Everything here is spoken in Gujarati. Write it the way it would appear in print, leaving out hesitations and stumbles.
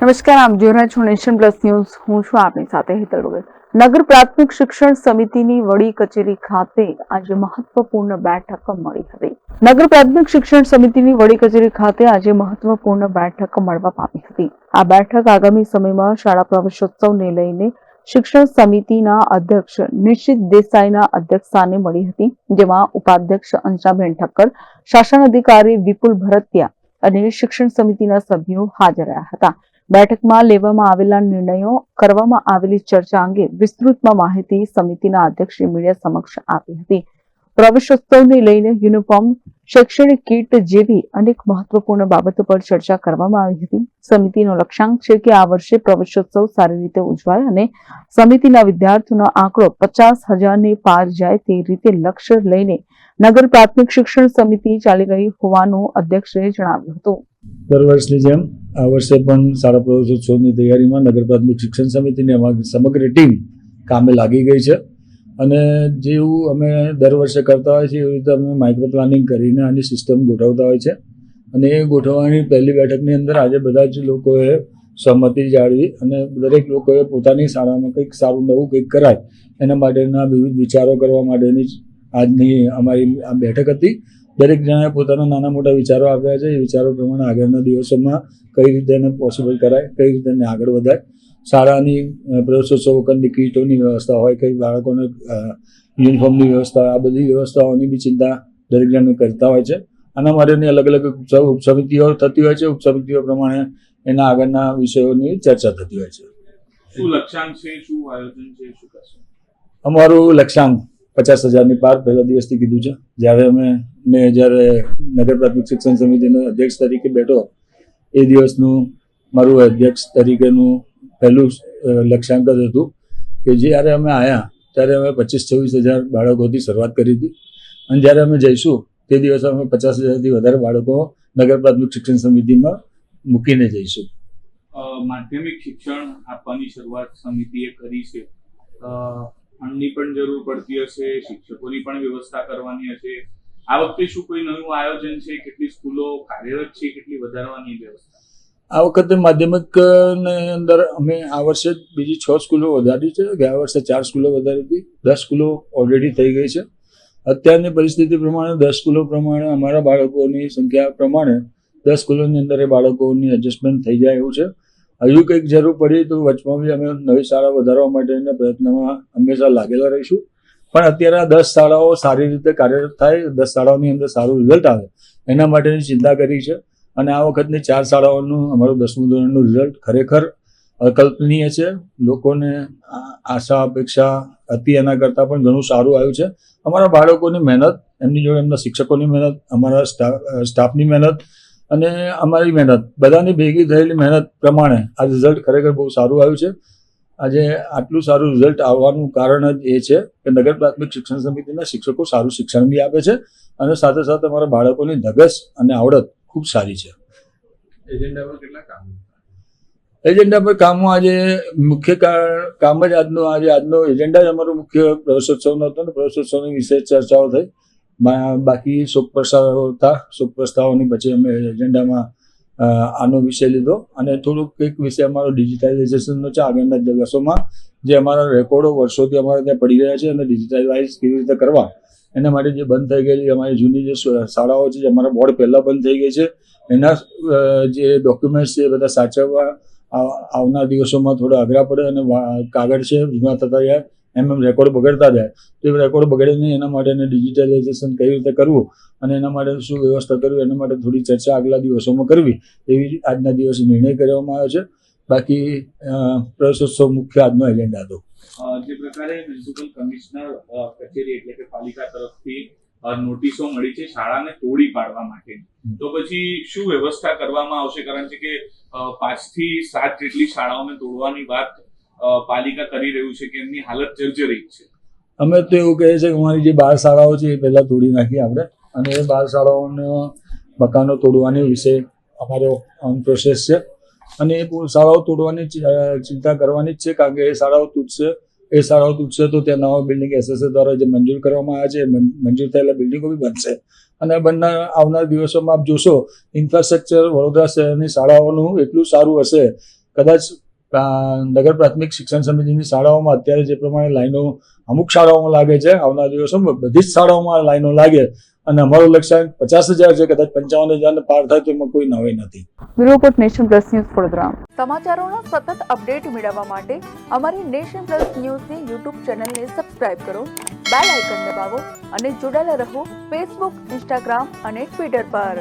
નમસ્કાર, આપ જોઈ રહ્યા છો નેશન પ્લસ ન્યૂઝ. હું છું આપની સાથે હેતલ વગર. નગર પ્રાથમિક શિક્ષણ સમિતિની વડી કચેરી ખાતે આજે મહત્વપૂર્ણ બેઠક મળી હતી. નગર પ્રાથમિક શિક્ષણ સમિતિની વડી કચેરી ખાતે આજે મહત્વપૂર્ણ બેઠક મળવા પામી હતી. આ બેઠક આગામી સમયમાં શાળા પ્રવેશોત્સવને લઈને શિક્ષણ સમિતિના અધ્યક્ષ નિશ્ચિત દેસાઈના અધ્યક્ષસ્થાને મળી હતી, જેમાં ઉપાધ્યક્ષ અંશાબેન ઠક્કર, શાસન અધિકારી વિપુલ ભરતિયા અને શિક્ષણ સમિતિના સભ્યો હાજર રહ્યા હતા. બેઠકમાં લેવામાં આવેલા નિર્ણયો, કરવામાં આવેલી ચર્ચા અંગે વિસ્તૃતમાં માહિતી સમિતિના અધ્યક્ષે મીડિયા સમક્ષ આપી હતી. પ્રવેશોત્સવને લઈને યુનિફોર્મ, શૈક્ષણિક કીટ જેવી અનેક મહત્વપૂર્ણ બાબતો પર ચર્ચા કરવામાં આવી હતી. સમિતિનો લક્ષ્યાંક છે કે આ વર્ષે પ્રવેશોત્સવ સારી રીતે ઉજવાય અને સમિતિના વિદ્યાર્થીઓનો આંકડો 50,000ને પાર જાય તે રીતે લક્ષ્ય લઈને નગર પ્રાથમિક શિક્ષણ સમિતિ ચાલી રહી હોવાનું અધ્યક્ષે જણાવ્યું હતું. દર વર્ષની જેમ આ વર્ષે પણ શાળા પ્રવેશોત્સવની તૈયારીમાં નગર પ્રાથમિક શિક્ષણ સમિતિની અમારી સમગ્ર ટીમ કામે લાગી ગઈ છે અને જેવું અમે દર વર્ષે કરતા હોય છે એવી રીતે અમે માઇક્રો પ્લાનિંગ કરીને આની સિસ્ટમ ગોઠવતા હોય છે અને એ ગોઠવવાની પહેલી બેઠકની અંદર આજે બધા જ લોકોએ સહમતિ જાળવી અને દરેક લોકોએ પોતાની શાળામાં કંઈક સારું નવું કંઈક કરાય એના માટેના વિવિધ વિચારો કરવા માટેની આજની અમારી આ બેઠક હતી. દરેક જણાએ પોતાના નાના મોટા વિચારો આપ્યા છે. એ વિચારો પ્રમાણે આગળના દિવસોમાં કઈ રીતે એને પોસિબલ કરાય, કઈ રીતે એને આગળ વધાય, શાળાની પ્રવેશોત્સવ વખતની કીટોની વ્યવસ્થા હોય, કઈ બાળકોને યુનિફોર્મની વ્યવસ્થા, આ બધી વ્યવસ્થાઓની બી ચિંતા દરેક જણ કરતા હોય છે. આના માટેની અલગ અલગ ઉપસમિતિઓ થતી હોય છે. ઉપસમિતિઓ પ્રમાણે એના આગળના વિષયોની ચર્ચા થતી હોય છે. શું લક્ષ્યાંક છે, શું આયોજન છે, શું કરશે? અમારું લક્ષ્યાંક 50,000ની પાર પહેલા દિવસથી કીધું છે. જ્યારે મેં જ્યારે નગર પ્રાથમિક શિક્ષણ સમિતિનો અધ્યક્ષ તરીકે બેઠો એ દિવસનું મારું અધ્યક્ષ તરીકેનું પહેલું લક્ષ્યાંક જ હતું કે જ્યારે અમે આવ્યા ત્યારે અમે 25-26,000 બાળકોથી શરૂઆત કરી હતી અને જ્યારે અમે જઈશું તે દિવસે અમે 50,000થી વધારે બાળકો નગર પ્રાથમિક શિક્ષણ સમિતિમાં મૂકીને જઈશું. માધ્યમિક શિક્ષણ આપવાની શરૂઆત સમિતિએ કરી છે. ફંડની પણ જરૂર પડતી હશે, શિક્ષકોની પણ વ્યવસ્થા કરવાની હશે. આ વખતે શું કોઈ નવું આયોજન છે? કેટલી સ્કૂલો કાર્યરત છે, કેટલી વધારવાની વ્યવસ્થા? આ વખતે માધ્યમિક અંદર અમે આ વર્ષે બીજી 6 સ્કૂલો વધારી છે. ગયા વર્ષે 4 સ્કૂલો વધારી હતી. 10 સ્કૂલો ઓલરેડી થઈ ગઈ છે. અત્યારની પરિસ્થિતિ પ્રમાણે 10 સ્કૂલો પ્રમાણે અમારા બાળકોની સંખ્યા પ્રમાણે 10 સ્કૂલોની અંદર એ બાળકોની એડજસ્ટમેન્ટ થઈ જાય એવું છે. હજુ કંઈક જરૂર પડી તો વચમાં બી અમે નવી શાળા વધારવા માટેના પ્રયત્નમાં હંમેશા લાગેલા રહીશું. પણ અત્યારે આ 10 શાળાઓ સારી રીતે કાર્યરત થાય, 10 શાળાઓની અંદર સારું રિઝલ્ટ આવે એના માટેની ચિંતા કરી છે અને આ વખતની 4 શાળાઓનું અમારું 10મું ધોરણનું રિઝલ્ટ ખરેખર અકલ્પનીય છે. લોકોને આશા અપેક્ષા હતી એના કરતાં પણ ઘણું સારું આવ્યું છે. અમારા બાળકોની મહેનત, એમની જોડે એમના શિક્ષકોની મહેનત, અમારા સ્ટાફની મહેનત અને અમારી મહેનત, બધાની ભેગી થયેલી મહેનત પ્રમાણે આ રિઝલ્ટ ખરેખર બહુ સારું આવ્યું છે. આજે આટલું સારું રિઝલ્ટ આવવાનું કારણ જ એ છે કે નગર પ્રાથમિક શિક્ષણ સમિતિના શિક્ષકો સારું શિક્ષણ બી આપે છે અને સાથે સાથે અમારા બાળકોની ધગશ અને આવડત ખૂબ સારી છે. એજન્ડા પર કેટલા કામ? એજન્ડા પર કામો આજે મુખ્ય કામ જ આજનો એજન્ડા જ અમારો મુખ્ય પ્રવેશોત્સવનો હતો ને પ્રવેશોત્સવની વિશેષ ચર્ચાઓ થઈ. બાકી શોક પ્રસ્તાવોની પછી અમે એજન્ડામાં આનો વિષય લીધો અને થોડુંક કંઈક વિષય અમારો ડિજિટાઇઝેશનનો છે. આગળના દિવસોમાં જે અમારા રેકોર્ડો વર્ષોથી અમારે ત્યાં પડી રહ્યા છે અને ડિજિટાઇઝ કેવી રીતે કરવા એના માટે જે બંધ થઈ ગયેલી અમારી જૂની જે શાળાઓ છે, જે અમારા બોર્ડ પહેલાં બંધ થઈ ગઈ છે, એના જે ડોક્યુમેન્ટ્સ છે એ બધા સાચવવા આવનાર દિવસોમાં થોડા અઘરા પડે અને કાગળ છે જૂના થતા જાય, એમ રેકોર્ડ બગડતા જાય તો એ રેકોર્ડ બગડે નહીં એના માટેને ડિજિટાઇઝેશન કઈ રીતે કરવું અને એના માટે શું વ્યવસ્થા કરવી એના માટે થોડી ચર્ચા આગલા દિવસોમાં કરવી એવી આજના દિવસે નિર્ણય કરવામાં આવ્યો છે. બાકી પ્રવેશોત્સવ મુખ્ય આજનો એજન્ડા હતો. જે પ્રકારે મ્યુનિસિપલ કમિશનર કચેરી એટલે કે પાલિકા તરફથી નોટિસો મળી છે શાળાને તોડી પાડવા માટે, તો પછી શું વ્યવસ્થા કરવામાં આવશે? કારણ છે કે 5 થી 7 જેટલી શાળાઓને તોડવાની વાત પાલિકા કરી રહ્યું છે કે એમની હાલત જર્જરિત છે. અમે તો એવું કહીએ છીએ કે અમારી જે 12 શાળાઓ છે એ પહેલાં તોડી નાખી આપણે અને એ 12 શાળાઓનો મકાનો તોડવાની વિશે અમારો ઓન પ્રોસેસ છે અને એ શાળાઓ તોડવાની ચિંતા કરવાની જ છે. કારણ કે એ શાળાઓ તૂટશે તો ત્યાં નવા બિલ્ડિંગ SSA દ્વારા જે મંજૂર કરવામાં આવ્યા છે મંજૂર થયેલા બિલ્ડિંગો બી બનશે અને આવનાર દિવસોમાં આપ જોશો ઇન્ફ્રાસ્ટ્રક્ચર વડોદરા શહેરની શાળાઓનું એટલું સારું હશે કદાચ નગર પ્રાથમિક શિક્ષણ સમિતિની શાળાઓમાં અત્યારે જે પ્રમાણે લાઈનો અમુક શાળાઓમાં લાગે છે, આવનારા દિવસોમાં બધી જ શાળાઓમાં લાઈનો લાગે અને અમારો લક્ષ્યાંક 50,000 છે, કદાચ 55,000 પાર થાય તો એમાં કોઈ નવાઈ નથી. Bureau report Nation Plus News Vadodara. સમાચારોના સતત અપડેટ મેળવવા માટે અમારી નેશન પ્લસ ન્યૂઝની યુટ્યુબ ચેનલને સબસ્ક્રાઇબ કરો, બેલ આઇકન દબાવો અને જોડાયેલા રહો ફેસબુક, ઇન્સ્ટાગ્રામ અને ટ્વિટર પર.